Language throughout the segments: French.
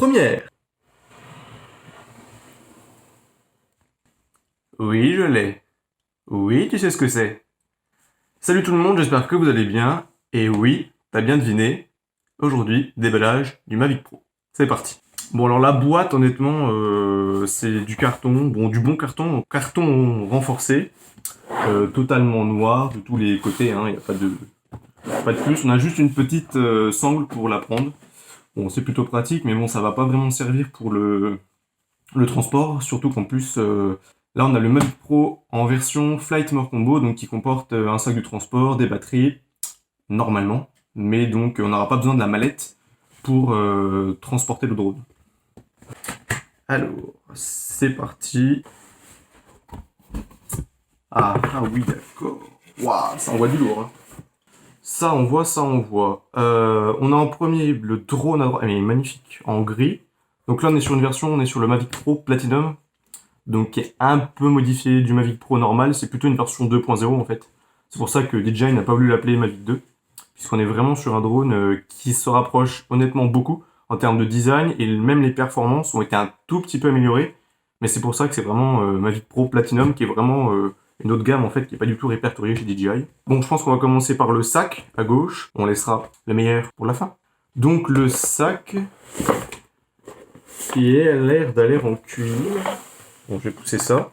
Première. Oui, je l'ai. Oui, tu sais ce que c'est. Salut tout le monde, j'espère que vous allez bien. Et oui, t'as bien deviné. Aujourd'hui, déballage du Mavic Pro. C'est parti. Bon alors la boîte, honnêtement, c'est du carton. Bon, du bon carton. Carton renforcé. Totalement noir de tous les côtés. Il n'y a pas de plus. On a juste une petite sangle pour la prendre. Bon, c'est plutôt pratique, mais bon, ça va pas vraiment servir pour le transport. Surtout qu'en plus... là, on a le Mavic Pro en version Flight More Combo, donc qui comporte un sac de transport, des batteries, normalement. Mais donc, on n'aura pas besoin de la mallette pour transporter le drone. Alors, c'est parti. Ah oui, d'accord. Waouh, ça envoie du lourd. Hein. Ça envoie, ça envoie. On a en premier le drone à droite, mais il est magnifique, en gris. Donc là, on est sur une version, on est sur le Mavic Pro Platinum. Donc qui est un peu modifié du Mavic Pro normal, c'est plutôt une version 2.0 en fait. C'est pour ça que DJI n'a pas voulu l'appeler Mavic 2, puisqu'on est vraiment sur un drone qui se rapproche honnêtement beaucoup en termes de design, et même les performances ont été un tout petit peu améliorées, mais c'est pour ça que c'est vraiment Mavic Pro Platinum, qui est vraiment une autre gamme en fait, qui n'est pas du tout répertoriée chez DJI. Bon, je pense qu'on va commencer par le sac à gauche, on laissera le meilleur pour la fin. Donc le sac, qui a l'air d'aller en cuir. Bon, je vais pousser ça.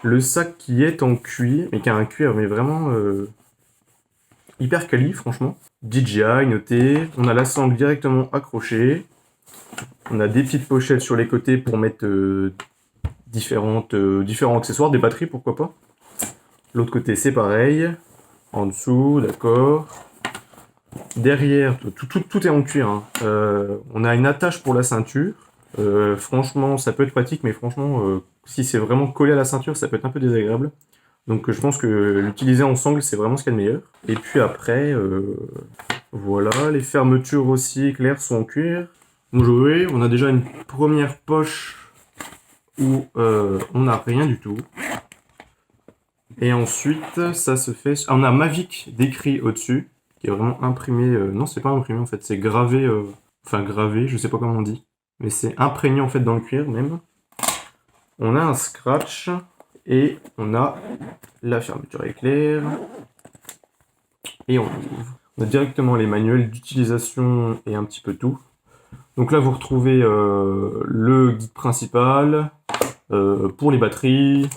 Le sac qui est en cuir, mais qui a un cuir mais vraiment hyper quali, franchement. DJI noté. On a la sangle directement accrochée. On a des petites pochettes sur les côtés pour mettre différents accessoires, des batteries, pourquoi pas. L'autre côté, c'est pareil. En dessous, d'accord. Derrière, tout est en cuir. Hein. On a une attache pour la ceinture. Franchement, ça peut être pratique, mais franchement, si c'est vraiment collé à la ceinture, ça peut être un peu désagréable. Donc je pense que l'utiliser en sangle, c'est vraiment ce qu'il y a de meilleur. Et puis après, voilà, les fermetures aussi éclairs sont en cuir. Bon joué, on a déjà une première poche où on n'a rien du tout. Et ensuite, ça se fait... Ah, on a Mavic décrit au-dessus, qui est vraiment imprimé... non, c'est pas imprimé en fait, c'est gravé... Enfin gravé, je sais pas comment on dit. Mais c'est imprégné en fait dans le cuir même. On a un scratch et on a la fermeture éclair. Et on ouvre. On a directement les manuels d'utilisation et un petit peu tout. Donc là vous retrouvez le guide principal pour les batteries.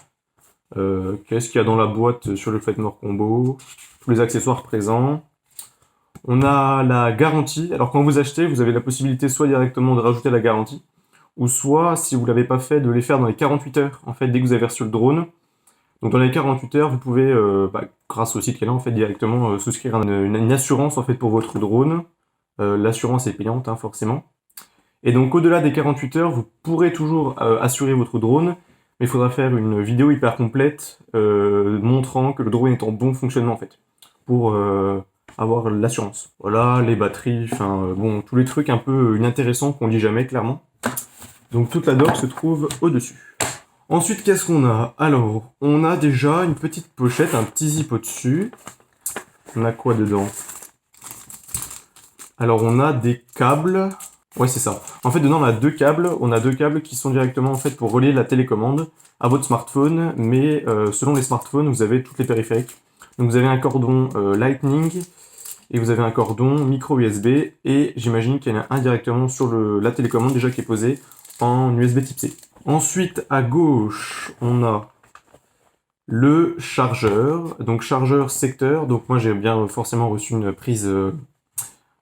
Qu'est-ce qu'il y a dans la boîte sur le Flight More Combo. Tous les accessoires présents. On a la garantie. Alors quand vous achetez, vous avez la possibilité soit directement de rajouter la garantie, ou soit, si vous ne l'avez pas fait, de les faire dans les 48 heures, en fait, dès que vous avez reçu le drone. Donc dans les 48 heures, vous pouvez, grâce au site qu'il y a là, en fait, directement souscrire une assurance en fait, pour votre drone. L'assurance est payante, hein, forcément. Et donc au-delà des 48 heures, vous pourrez toujours assurer votre drone, mais il faudra faire une vidéo hyper complète montrant que le drone est en bon fonctionnement, en fait, pour... avoir l'assurance. Voilà, les batteries, enfin bon, tous les trucs un peu inintéressants qu'on lit jamais clairement. Donc toute la doc se trouve au-dessus. Ensuite, qu'est-ce qu'on a? Alors, on a déjà une petite pochette, un petit zip au-dessus. On a quoi dedans? Alors, on a des câbles. Ouais, c'est ça. En fait, dedans, on a deux câbles. On a deux câbles qui sont directement en fait pour relier la télécommande à votre smartphone, mais selon les smartphones, vous avez toutes les périphériques. Donc vous avez un cordon Lightning, et vous avez un cordon micro USB, et j'imagine qu'il y en a un directement sur la télécommande déjà qui est posé en USB type C. Ensuite, à gauche, on a le chargeur, donc chargeur secteur, donc moi j'ai bien forcément reçu une prise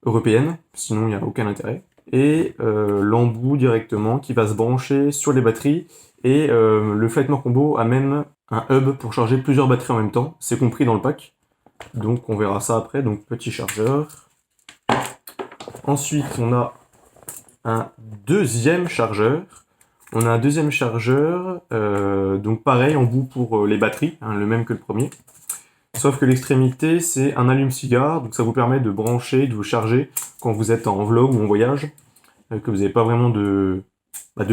européenne, sinon il n'y a aucun intérêt, et l'embout directement qui va se brancher sur les batteries, et le Flight More Combo a même un hub pour charger plusieurs batteries en même temps, c'est compris dans le pack. Donc on verra ça après, donc petit chargeur. Ensuite on a un deuxième chargeur. On a un deuxième chargeur, donc pareil, en bout pour les batteries, hein, le même que le premier. Sauf que l'extrémité c'est un allume-cigare, donc ça vous permet de brancher, de vous charger quand vous êtes en vlog ou en voyage, que vous n'avez pas vraiment de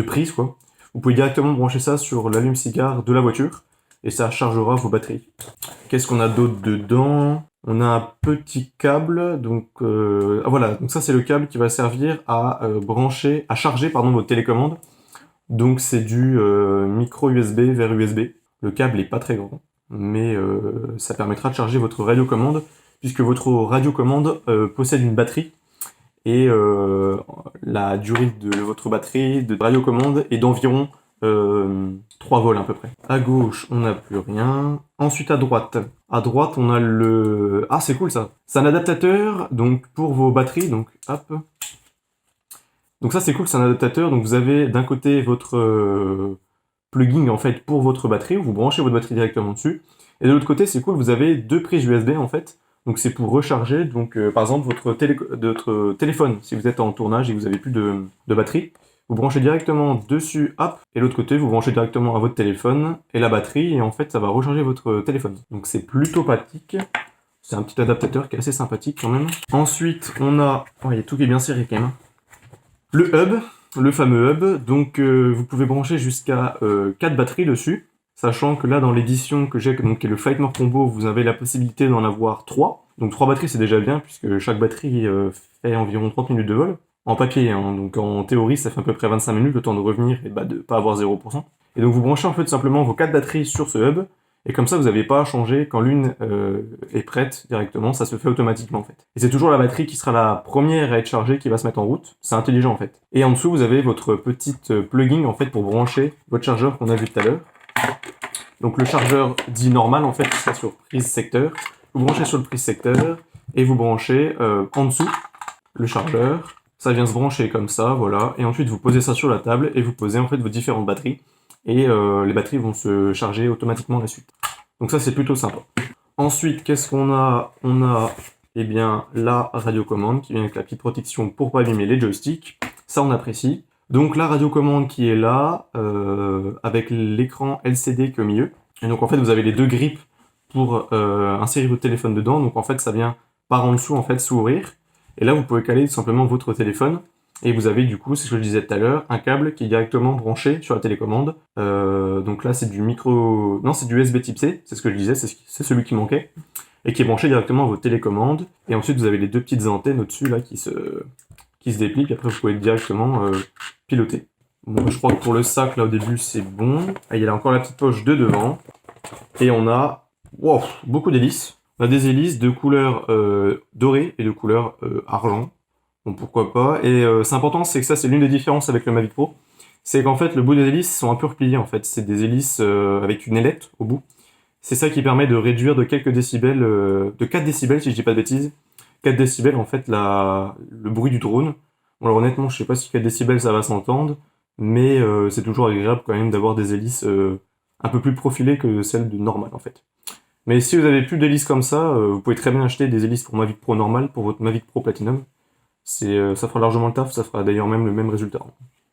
prise quoi. Vous pouvez directement brancher ça sur l'allume-cigare de la voiture. et ça chargera vos batteries. Qu'est-ce qu'on a d'autre dedans? On a un petit câble, donc voilà, donc ça c'est le câble qui va servir à charger votre télécommande. Donc c'est du micro USB vers USB. Le câble est pas très grand, mais ça permettra de charger votre radiocommande, puisque votre radiocommande possède une batterie, et la durée de votre batterie de radiocommande est d'environ 3 volts à peu près. À gauche, on n'a plus rien. Ensuite, à droite. À droite, on a le... Ah, c'est cool ça. C'est un adaptateur donc pour vos batteries. Donc, hop. Donc ça, c'est cool, c'est un adaptateur. Donc vous avez d'un côté votre plugin en fait pour votre batterie, où vous branchez votre batterie directement dessus. Et de l'autre côté, c'est cool, vous avez 2 prises USB en fait. Donc c'est pour recharger, donc par exemple votre téléphone, si vous êtes en tournage et que vous n'avez plus de batterie, vous branchez directement dessus, hop, et l'autre côté, vous branchez directement à votre téléphone et la batterie, et en fait ça va recharger votre téléphone. Donc c'est plutôt pratique. C'est un petit adaptateur qui est assez sympathique quand même. Ensuite, on a... Oh, il y a tout qui est bien serré quand même. Le hub, le fameux hub, donc vous pouvez brancher jusqu'à 4 batteries dessus. Sachant que là, dans l'édition que j'ai, donc qui est le Flightmore Combo, vous avez la possibilité d'en avoir 3. Donc 3 batteries, c'est déjà bien, puisque chaque batterie fait environ 30 minutes de vol. En papier, hein, donc en théorie, ça fait à peu près 25 minutes, le temps de revenir et de pas avoir 0%. Et donc vous branchez en fait simplement vos 4 batteries sur ce hub, et comme ça, vous n'avez pas à changer quand l'une est prête directement, ça se fait automatiquement en fait. Et c'est toujours la batterie qui sera la première à être chargée qui va se mettre en route, c'est intelligent en fait. Et en dessous, vous avez votre petite plugin en fait pour brancher votre chargeur qu'on a vu tout à l'heure. Donc le chargeur dit normal en fait, qui sera sur prise secteur. Vous branchez sur le prise secteur et vous branchez en dessous le chargeur. Ça vient se brancher comme ça, voilà. Et ensuite vous posez ça sur la table et vous posez en fait vos différentes batteries. Et les batteries vont se charger automatiquement la suite. Donc ça c'est plutôt sympa. Ensuite, qu'est-ce qu'on a? On a eh bien la radiocommande qui vient avec la petite protection pour pas abîmer les joysticks. Ça on apprécie. Donc la radiocommande qui est là, avec l'écran LCD qui est au milieu. Et donc en fait vous avez les 2 grippes pour insérer votre téléphone dedans. Donc en fait ça vient par en dessous en fait s'ouvrir. Et là vous pouvez caler tout simplement votre téléphone. Et vous avez du coup, c'est ce que je disais tout à l'heure, un câble qui est directement branché sur la télécommande. Donc là c'est du non c'est du USB type C, c'est ce que je disais, c'est celui qui manquait. Et qui est branché directement à votre télécommande. Et ensuite vous avez les 2 petites antennes au-dessus là qui se déplient, puis après vous pouvez directement piloter. Bon, je crois que pour le sac, là, au début, c'est bon. Ah, il y a encore la petite poche de devant. Et on a beaucoup d'hélices. On a des hélices de couleur dorée et de couleur argent. Donc pourquoi pas. Et c'est important, c'est que ça, c'est l'une des différences avec le Mavic Pro. C'est qu'en fait, le bout des hélices sont un peu repliés, en fait. C'est des hélices avec une ailette au bout. C'est ça qui permet de réduire de quelques décibels, de 4 décibels, si je dis pas de bêtises. 4 décibels, en fait, le bruit du drone. Bon, alors honnêtement, je sais pas si 4 décibels ça va s'entendre, mais c'est toujours agréable quand même d'avoir des hélices un peu plus profilées que celles de normal en fait. Mais si vous avez plus d'hélices comme ça, vous pouvez très bien acheter des hélices pour Mavic Pro normal, pour votre Mavic Pro Platinum. Ça fera largement le taf, ça fera d'ailleurs même le même résultat.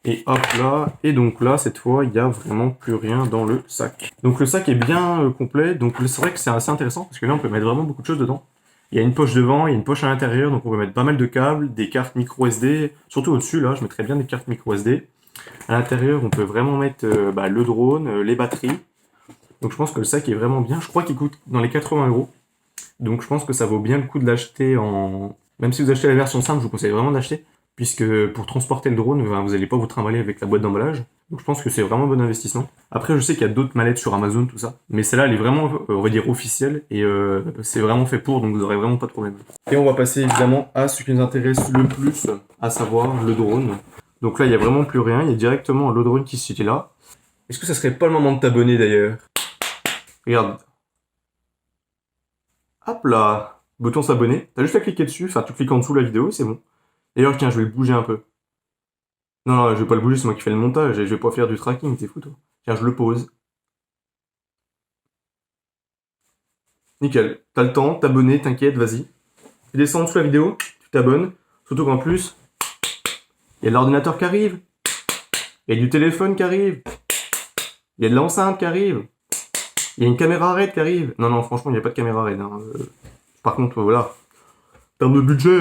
Et hop là, et donc là, cette fois, il n'y a vraiment plus rien dans le sac. Donc le sac est bien complet, donc c'est vrai que c'est assez intéressant, parce que là on peut mettre vraiment beaucoup de choses dedans. Il y a une poche devant, il y a une poche à l'intérieur, donc on peut mettre pas mal de câbles, des cartes micro SD, surtout au-dessus là, je mettrais bien des cartes micro SD. À l'intérieur, on peut vraiment mettre le drone, les batteries. Donc je pense que le sac est vraiment bien. Je crois qu'il coûte dans les 80 €. Donc je pense que ça vaut bien le coup de l'acheter en... Même si vous achetez la version simple, je vous conseille vraiment d'acheter, puisque pour transporter le drone, vous n'allez pas vous trimballer avec la boîte d'emballage. Donc je pense que c'est vraiment un bon investissement. Après, je sais qu'il y a d'autres mallettes sur Amazon, tout ça. Mais celle-là, elle est vraiment, on va dire, officielle. Et c'est vraiment fait pour, donc vous n'aurez vraiment pas de problème. Et on va passer évidemment à ce qui nous intéresse le plus, à savoir le drone. Donc là, il n'y a vraiment plus rien. Il y a directement le drone qui se situe là. Est-ce que ça serait pas le moment de t'abonner d'ailleurs? Regarde. Hop là. Bouton s'abonner. T'as juste à cliquer dessus. Enfin, tu cliques en dessous de la vidéo et c'est bon. D'ailleurs, tiens, je vais le bouger un peu. Non, je vais pas le bouger, c'est moi qui fais le montage et je vais pas faire du tracking, t'es fou toi. Tiens, je le pose. Nickel. T'as le temps, t'abonner, t'inquiète, vas-y. Tu descends en dessous de la vidéo, tu t'abonnes. Surtout qu'en plus, il y a de l'ordinateur qui arrive. Il y a du téléphone qui arrive. Il y a de l'enceinte qui arrive. Il y a une caméra RAID qui arrive. Non, franchement, il n'y a pas de caméra RAID. Hein. Par contre, voilà. En termes de budget,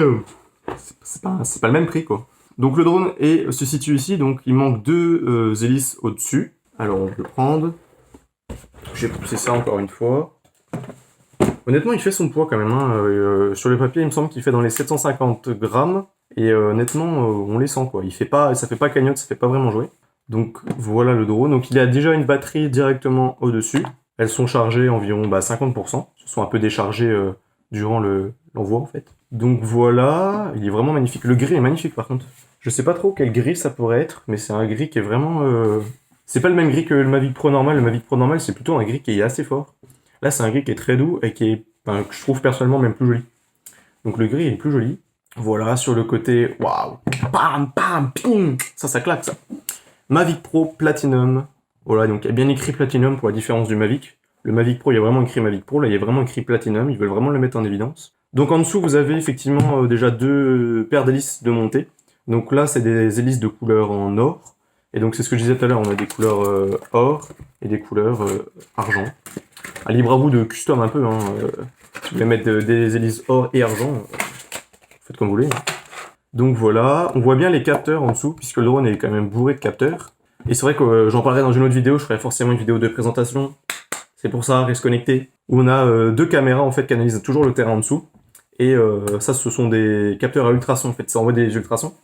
c'est pas le même prix, quoi. Donc le drone se situe ici, donc il manque 2 hélices au-dessus. Alors on peut le prendre. J'ai poussé ça encore une fois. Honnêtement, il fait son poids quand même. Hein. Sur le papier, il me semble qu'il fait dans les 750 grammes. Et honnêtement, on les sent quoi. Ça fait pas cagnotte, ça fait pas vraiment jouer. Donc voilà le drone. Donc il a déjà une batterie directement au-dessus. Elles sont chargées environ 50%. Elles sont un peu déchargées durant l'envoi en fait. Donc voilà, il est vraiment magnifique. Le gris est magnifique par contre. Je sais pas trop quel gris ça pourrait être, mais c'est un gris qui est vraiment... C'est pas le même gris que le Mavic Pro normal. Le Mavic Pro normal, c'est plutôt un gris qui est assez fort. Là, c'est un gris qui est très doux et que je trouve personnellement même plus joli. Donc le gris est plus joli. Voilà, sur le côté, waouh, bam, bam, ping, ça claque ça. Mavic Pro Platinum. Voilà, donc il y a bien écrit Platinum pour la différence du Mavic. Le Mavic Pro, il y a vraiment écrit Mavic Pro, là il y a vraiment écrit Platinum, ils veulent vraiment le mettre en évidence. Donc en dessous, vous avez effectivement déjà deux paires d'hélices de montée. Donc là, c'est des hélices de couleur en or. Et donc c'est ce que je disais tout à l'heure, on a des couleurs or et des couleurs argent. Libre à vous de custom un peu, hein. Si vous voulez mettre des hélices or et argent, faites comme vous voulez. Donc voilà, on voit bien les capteurs en dessous, puisque le drone est quand même bourré de capteurs. Et c'est vrai que j'en parlerai dans une autre vidéo, je ferai forcément une vidéo de présentation. C'est pour ça, reste connecté. Où on a deux caméras en fait qui analysent toujours le terrain en dessous. Et ça, ce sont des capteurs à ultrasons en fait, ça envoie des ultrasons.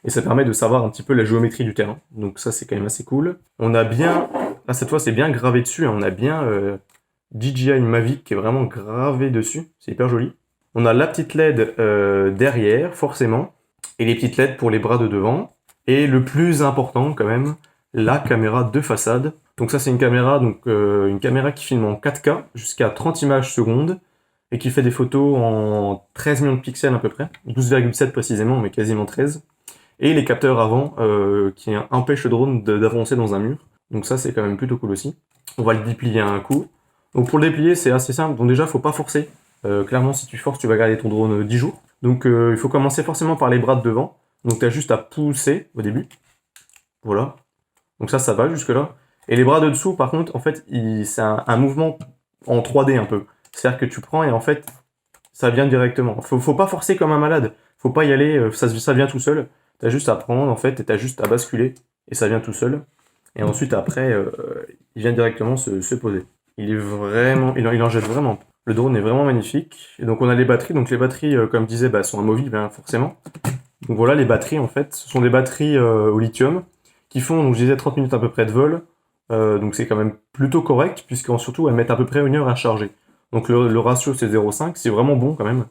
Et ça permet de savoir un petit peu la géométrie du terrain. Donc ça, c'est quand même assez cool. On a bien, là cette fois c'est bien gravé dessus, hein. On a bien DJI Mavic qui est vraiment gravé dessus, c'est hyper joli. On a la petite LED derrière, forcément, et les petites LED pour les bras de devant. Et le plus important quand même, la caméra de façade. Donc ça c'est une caméra qui filme en 4K jusqu'à 30 images secondes et qui fait des photos en 13 millions de pixels à peu près, 12,7 précisément, mais quasiment 13. Et les capteurs avant qui empêchent le drone d'avancer dans un mur. Donc ça c'est quand même plutôt cool aussi. On va le déplier à un coup. Donc pour le déplier c'est assez simple, donc déjà faut pas forcer. Clairement si tu forces tu vas garder ton drone 10 jours. Donc il faut commencer forcément par les bras de devant. Donc tu as juste à pousser au début. Voilà. Donc ça va jusque là. Et les bras de dessous par contre en fait c'est un mouvement en 3D un peu. C'est-à-dire que tu prends et en fait ça vient directement. Faut pas forcer comme un malade. Faut pas y aller, ça vient tout seul. T'as juste à prendre en fait et t'as juste à basculer et ça vient tout seul. Et ensuite après il vient directement se poser. Il est vraiment, il en jette vraiment. Le drone est vraiment magnifique. Et donc on a les batteries. Donc les batteries, comme je disais, sont amovibles hein, forcément. Donc voilà les batteries en fait. Ce sont des batteries au lithium qui font, donc je disais 30 minutes à peu près de vol. Donc c'est quand même plutôt correct puisqu'en surtout elles mettent à peu près 1 heure à charger. Donc le ratio c'est 0,5, c'est vraiment bon quand même.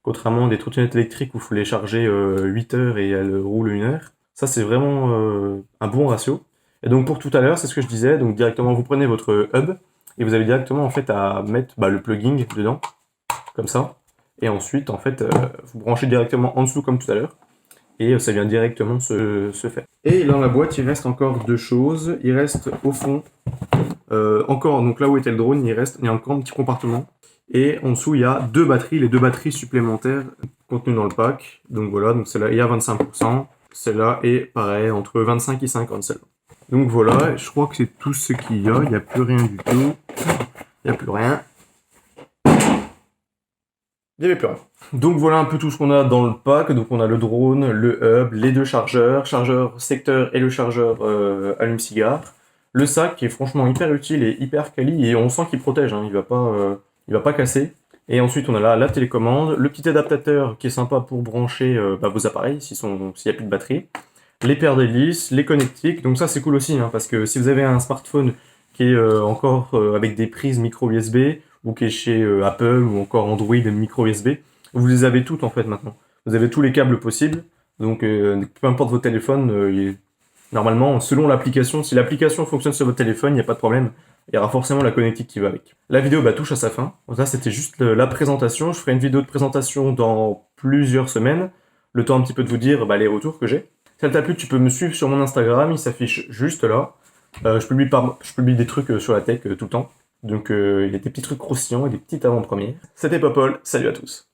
Contrairement à des trottinettes électriques où il faut les charger 8 heures et elles roulent 1 heure. Ça c'est vraiment un bon ratio. Et donc pour tout à l'heure, c'est ce que je disais, donc directement vous prenez votre hub et vous avez directement en fait à mettre le plugin dedans, comme ça. Et ensuite en fait vous branchez directement en dessous comme tout à l'heure. Et ça vient directement se faire. Et dans la boîte, il reste encore deux choses. Il reste au fond, encore, donc là où était le drone, il y a encore un petit compartiment. Et en dessous, il y a deux batteries, les deux batteries supplémentaires contenues dans le pack. Donc voilà, donc celle-là est à 25%. Celle-là est pareil, entre 25 et 50 celle-là. Donc voilà, je crois que c'est tout ce qu'il y a. Il n'y a plus rien du tout. Il n'y a plus rien. Il n'y avait plus rien. Donc voilà un peu tout ce qu'on a dans le pack. Donc on a le drone, le hub, les deux chargeurs, chargeur secteur et le chargeur allume-cigare. Le sac qui est franchement hyper utile et hyper quali et on sent qu'il protège, hein. Il va pas casser. Et ensuite on a là la télécommande, le petit adaptateur qui est sympa pour brancher vos appareils s'il n'y a plus de batterie. Les paires d'hélices, les connectiques, donc ça c'est cool aussi hein, parce que si vous avez un smartphone qui est encore avec des prises micro USB ou qui est chez Apple ou encore Android micro USB, vous les avez toutes en fait maintenant. Vous avez tous les câbles possibles, donc peu importe votre téléphone, normalement selon l'application, si l'application fonctionne sur votre téléphone, il n'y a pas de problème, il y aura forcément la connectique qui va avec. La vidéo touche à sa fin, ça c'était juste la présentation, je ferai une vidéo de présentation dans plusieurs semaines, le temps un petit peu de vous dire les retours que j'ai. Si ça t'a plu, tu peux me suivre sur mon Instagram, il s'affiche juste là. Je publie des trucs sur la tech tout le temps. Donc il y a des petits trucs croustillants et des petites avant-premières. C'était Popol, salut à tous.